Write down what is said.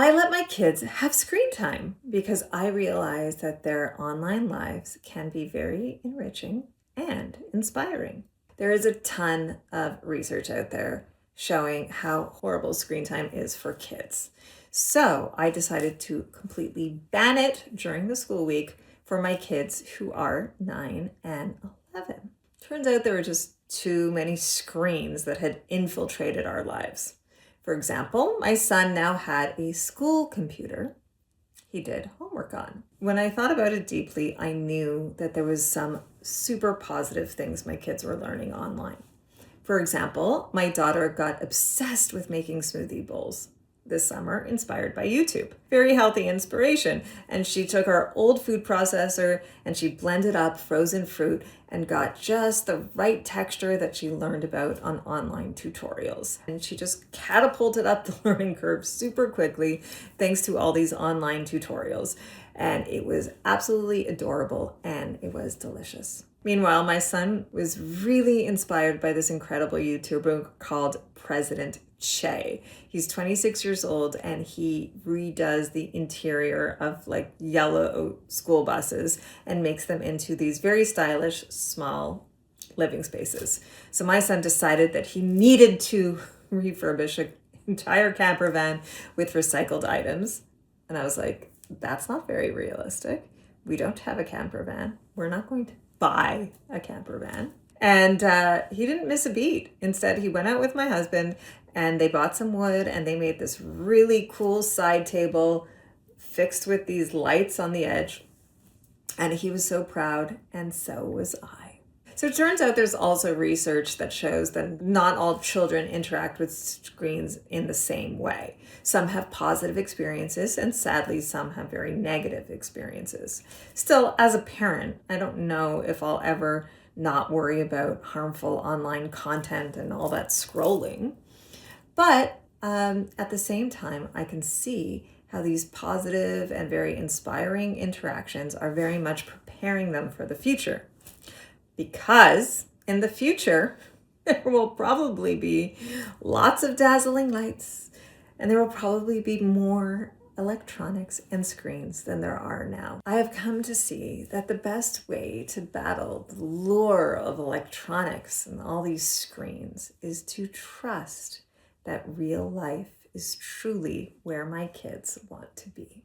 I let my kids have screen time because I realize that their online lives can be very enriching and inspiring. There is a ton of research out there showing how horrible screen time is for kids. So I decided to completely ban it during the school week for my kids who are 9 and 11. Turns out there were just too many screens that had infiltrated our lives. For example, my son now had a school computer he did homework on. When I thought about it deeply, I knew that there was some super positive things my kids were learning online. For example, my daughter got obsessed with making smoothie bowls this summer, inspired by YouTube. Very healthy inspiration. And she took our old food processor and she blended up frozen fruit and got just the right texture that she learned about on online tutorials. And she just catapulted up the learning curve super quickly thanks to all these online tutorials. And it was absolutely adorable and it was delicious. Meanwhile, my son was really inspired by this incredible YouTuber called President Che. He's 26 years old and he redoes the interior of like yellow school buses and makes them into these very stylish, small living spaces. So my son decided that he needed to refurbish an entire camper van with recycled items. And I was like, that's not very realistic. We don't have a camper van. We're not going to buy a camper van. And he didn't miss a beat. Instead, he went out with my husband and they bought some wood and they made this really cool side table fixed with these lights on the edge. And he was so proud, and so was I. So it turns out there's also research that shows that not all children interact with screens in the same way. Some have positive experiences, and sadly, some have very negative experiences. Still, as a parent, I don't know if I'll ever not worry about harmful online content and all that scrolling. But at the same time, I can see how these positive and very inspiring interactions are very much preparing them for the future. Because in the future, there will probably be lots of dazzling lights, and there will probably be more electronics and screens than there are now. I have come to see that the best way to battle the lure of electronics and all these screens is to trust that real life is truly where my kids want to be.